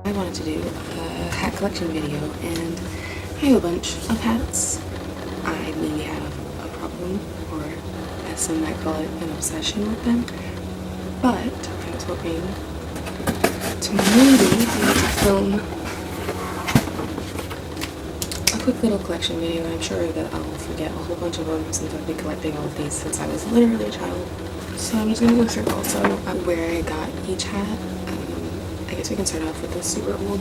I wanted to do a hat collection video, and I have a bunch of hats. I maybe have a problem, or as some might call it, an obsession with them. But I was hoping to maybe be able to film a quick little collection video. I'm sure that I'll forget a whole bunch of them since I've been collecting all of these since I was literally a child. So I'm just going to go through also where I got each hat. I guess we can start off with this super old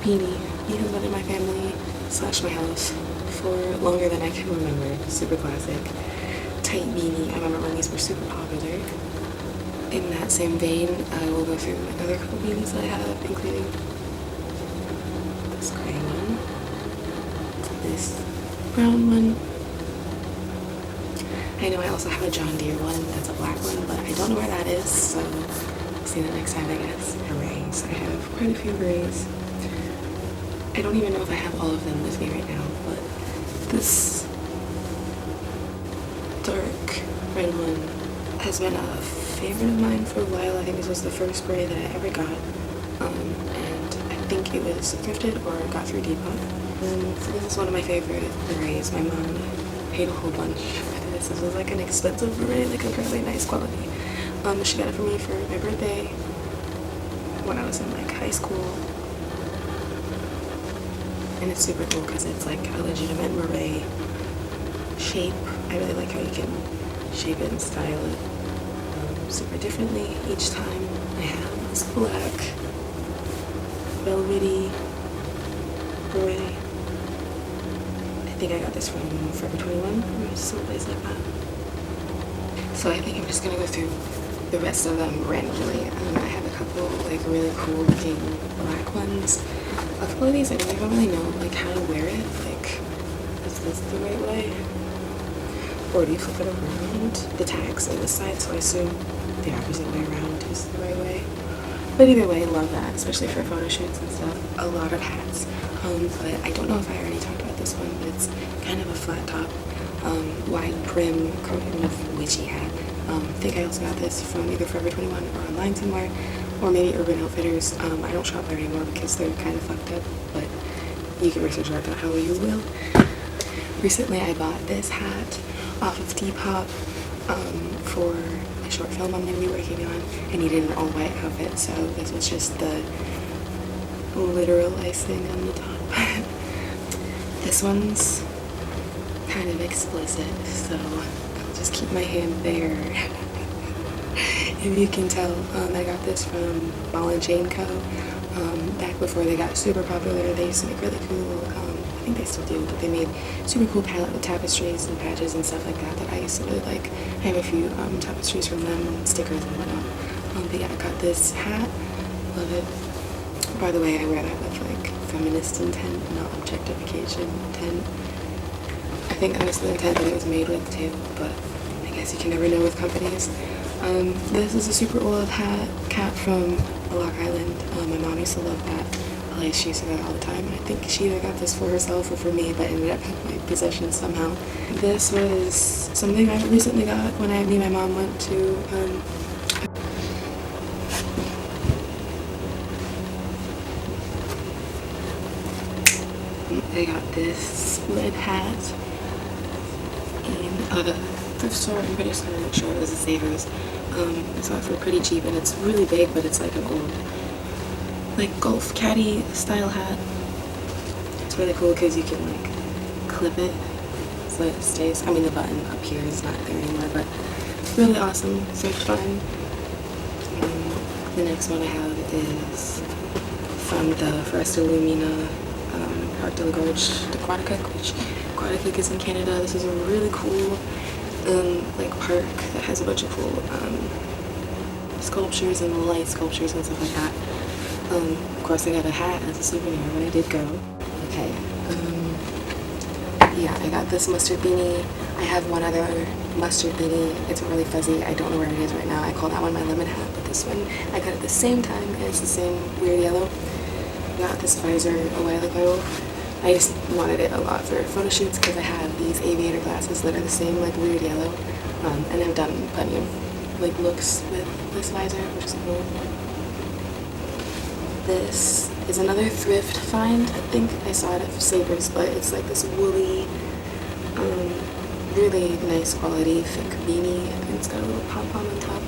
beanie. He has been in my family / my house for longer than I can remember. Super classic. Tight beanie. I remember when these were super popular. In that same vein, I will go through another couple beanies that I have, including this gray one, this brown one. I know I also have a John Deere one that's a black one, but I don't know where that is, so we'll see that next time, I guess. Grays. I have quite a few grays. I don't even know if I have all of them with me right now, but this dark red one has been a favorite of mine for a while. I think this was the first gray that I ever got, and I think it was thrifted or got through Depot. So this is one of my favorite berets. My mom paid a whole bunch for this. This was like an expensive beret, like a really nice quality. She got it for me for my birthday when I was in like high school. And it's super cool because it's like a legitimate beret shape. I really like how you can shape it and style it super differently each time. I have this black velvety beret. I think I got this from Forever 21 or someplace like that. So I think I'm just gonna go through the rest of them randomly. I have a couple like really cool looking black ones. A couple of these I don't even really know like how to wear it. Like, is this the right way? Or do you flip it around? The tags are this side, so I assume the opposite way around is the right way. But either way, love that, especially for photo shoots and stuff. A lot of hats. But I don't know if I already talked about this one, but it's kind of a flat top, wide brim, kind of witchy hat. I think I also got this from either Forever 21 or online somewhere, or maybe Urban Outfitters. I don't shop there anymore because they're kind of fucked up, but you can research that how you will. Recently I bought this hat off of Depop for a short film I'm going to be working on. I needed an all-white outfit, so this was just the literal icing on the top. This one's kind of explicit, so I'll just keep my hand there. If you can tell, I got this from Ball and Chain Co. Back before they got super popular. They used to make really cool, I think they still do, but they made super cool palette with tapestries and patches and stuff like that I used to really like. I have a few tapestries from them, and stickers and whatnot. But yeah, I got this hat. Love it. By the way, I wear that with like feminist intent, not objectification intent. I think that was the intent that it was made with too, but I guess you can never know with companies. This is a super old cap from Lock Island. My mom used to love that. Like, she used to wear it all the time. I think she either got this for herself or for me, but ended up in my possession somehow. This was something I recently got when me and my mom went to I got this split hat in a thrift store. I'm pretty sure it was a Savers. I saw it for pretty cheap, and it's really big, but it's like an old, like golf caddy style hat. It's really cool because you can like clip it so it stays. I mean, the button up here is not there anymore, but really awesome, so fun. The next one I have is from the Foresta Lumina Parc de la Gorge de Quaticook, which Quaticook is in Canada. This is a really cool like park that has a bunch of cool sculptures and light sculptures and stuff like that. Of course I got a hat as a souvenir when I did go. Okay, yeah, I got this mustard beanie. I have one other mustard beanie. It's really fuzzy. I don't know where it is right now. I call that one my lemon hat, but this one I got at the same time, and it's the same weird yellow. I got this visor a while ago. I just wanted it a lot for photo shoots because I have these aviator glasses that are the same like weird yellow, and I've done plenty of like looks with this visor, which is cool. This is another thrift find. I think I saw it at Savers, but it's like this woolly, really nice quality thick beanie, and it's got a little pom-pom on top.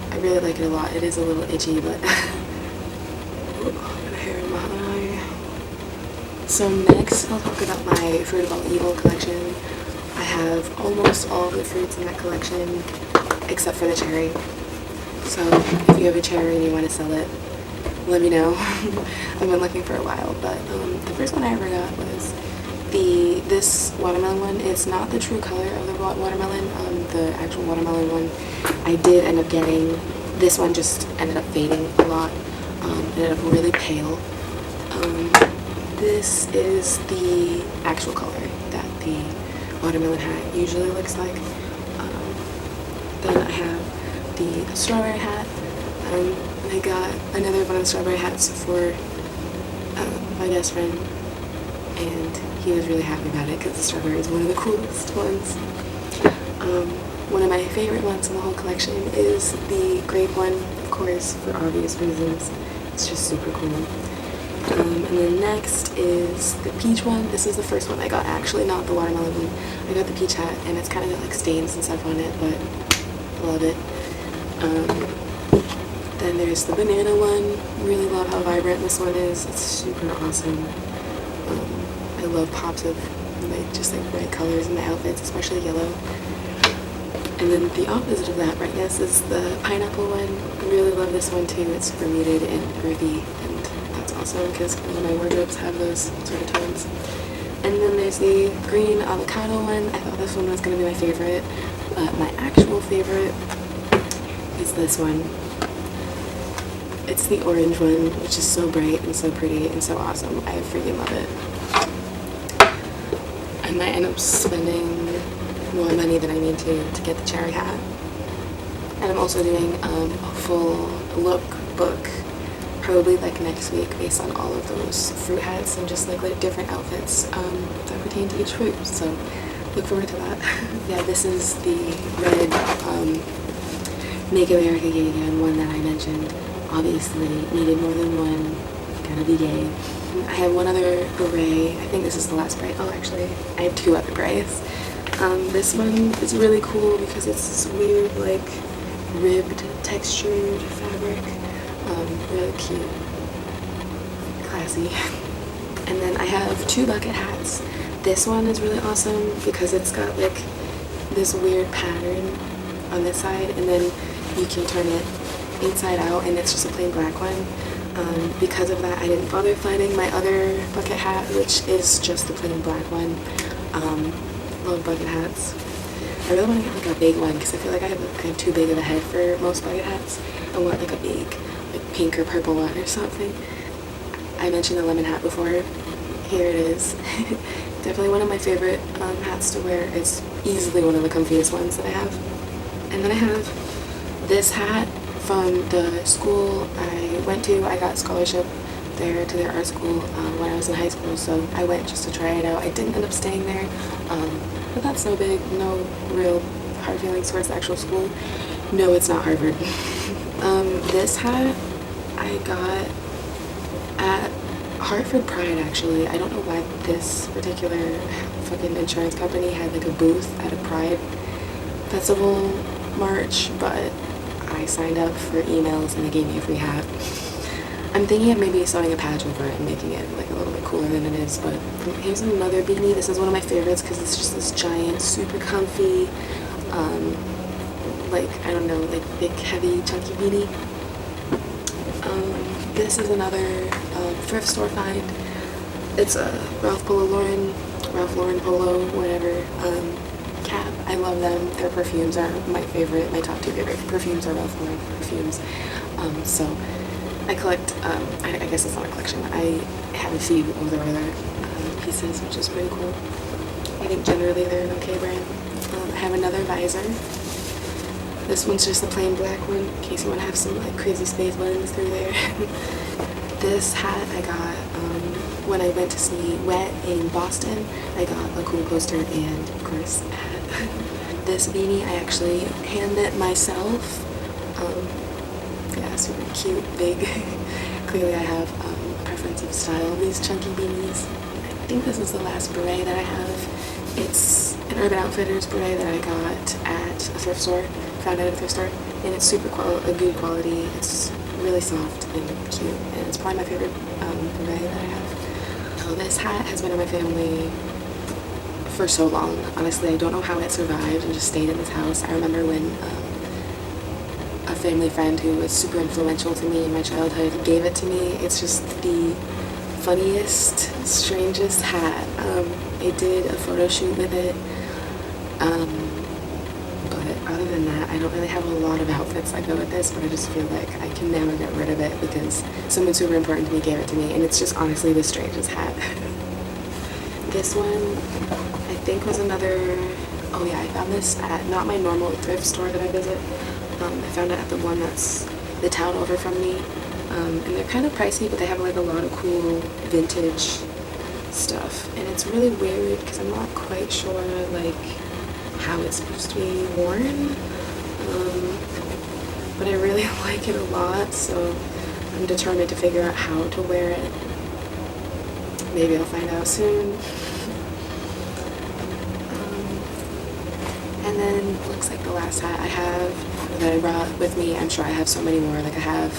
I really like it a lot. It is a little itchy, but oh, got a hair in my eye. So next, I'll talk about my Fruit of All Evil collection. I have almost all the fruits in that collection, except for the cherry. So if you have a cherry and you want to sell it, let me know. I've been looking for a while, but the first one I ever got was this watermelon one. It's not the true color of the watermelon, the actual watermelon one. I did end up getting this one, just ended up fading a lot. Ended up really pale. This is the actual color that the watermelon hat usually looks like. Then I have the strawberry hat. I got another one of the strawberry hats for my best friend, and he was really happy about it because the strawberry is one of the coolest ones. One of my favorite ones in the whole collection is the grape one, of course, for obvious reasons. It's just super cool. And then next is the peach one. This is the first one I got, actually, not the watermelon one. I got the peach hat, and it's kind of got like stains and stuff on it, but I love it. Then there's the banana one. Really love how vibrant this one is. It's super awesome. I love pops of just bright colors in my outfits, especially yellow. And then the opposite of that, right next, is the pineapple one. I really love this one too. It's super muted and earthy, and that's awesome because all of my wardrobes have those sort of tones. And then there's the green avocado one. I thought this one was going to be my favorite, but my actual favorite is this one. It's the orange one, which is so bright and so pretty and so awesome. I freaking love it. I might end up spending more money than I need to get the cherry hat. And I'm also doing a full look book, probably like next week, based on all of those fruit hats and just like different outfits that pertain to each fruit. So look forward to that. Yeah, this is the red Make America Gay Again one that I mentioned. Obviously needed more than one, gotta be gay. I have one other beret. I think this is the last beret. Oh, actually, I have two other berets. This one is really cool because it's this weird, like, ribbed, textured fabric. Really cute. Classy. And then I have two bucket hats. This one is really awesome because it's got, like, this weird pattern on this side, and then you can turn it inside out, and it's just a plain black one. Because of that, I didn't bother finding my other bucket hat, which is just the plain black one. Love bucket hats. I really want to get like a big one because I feel like I have too big of a head for most bucket hats. I want like a big, like pink or purple one or something. I mentioned the lemon hat before. Here it is. Definitely one of my favorite hats to wear. It's easily one of the comfiest ones that I have. And then I have this hat from the school I went to. I got a scholarship there to their art school when I was in high school, so I went just to try it out. I didn't end up staying there, but that's no big, no real hard feelings towards the actual school. No, it's not Harvard. This hat I got at Hartford Pride, actually. I don't know why this particular fucking insurance company had like a booth at a Pride festival march, but I signed up for emails and they gave me a free hat. I'm thinking of maybe sewing a patch over it and making it like a little bit cooler than it is, but here's another beanie. This is one of my favorites because it's just this giant, super comfy, like, I don't know, like big, heavy, chunky beanie. This is another thrift store find. It's a Ralph Lauren Polo, whatever, cap. I love them. Their perfumes are my favorite. My top two favorite perfumes are Ralph Lauren perfumes. So I collect, I guess it's not a collection. I have a few of their other pieces, which is pretty cool. I think generally they're an okay brand. I have another visor. This one's just a plain black one, in case you want to have some like crazy space buttons through there. This hat I got when I went to see Wet in Boston. I got a cool poster and, of course, a hat. This beanie I actually hand knit myself. Yeah, super cute, big, clearly I have a preference of style of these chunky beanies. I think this is the last beret that I have. It's an Urban Outfitters beret that I got at a thrift store, found it at a thrift store, and it's a good quality. It's really soft and cute, and it's probably my favorite beret that I have. So this hat has been in my family for so long. Honestly, I don't know how it survived and just stayed in this house. I remember when a family friend who was super influential to me in my childhood gave it to me. It's just the funniest, strangest hat. I did a photo shoot with it, but other than that, I don't really have a lot of outfits that go with this, but I just feel like I can never get rid of it because someone super important to me gave it to me, and it's just honestly the strangest hat. This one, I think, was another, oh yeah, I found this at not my normal thrift store that I visit. I found it at the one that's the town over from me, and they're kind of pricey, but they have like a lot of cool vintage stuff, and it's really weird because I'm not quite sure like how it's supposed to be worn, but I really like it a lot, so I'm determined to figure out how to wear it. Maybe I'll find out soon. And then looks like the last hat I have that I brought with me, I'm sure I have so many more. Like I have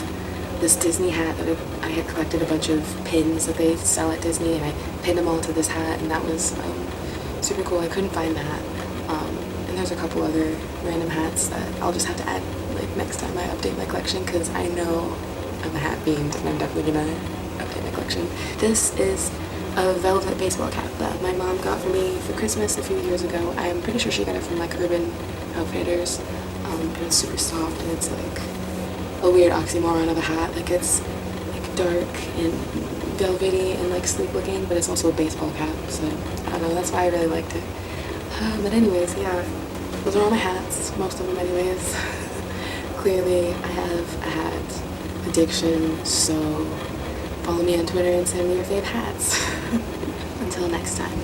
this Disney hat that I had collected a bunch of pins that they sell at Disney, and I pinned them all to this hat, and that was super cool. I couldn't find that. And there's a couple other random hats that I'll just have to add like next time I update my collection, because I know I'm a hat fiend and I'm definitely gonna update my collection. This is a velvet baseball cap that my mom got for me for Christmas a few years ago. I'm pretty sure she got it from like Urban Outfitters, and it's super soft, and it's like a weird oxymoron of a hat. Like it's like dark and velvety and like sleek looking, but it's also a baseball cap, so I don't know, that's why I really liked it. But anyways, yeah, those are all my hats, most of them anyways. Clearly I have a hat addiction, so follow me on Twitter and send me your fave hats. Until next time.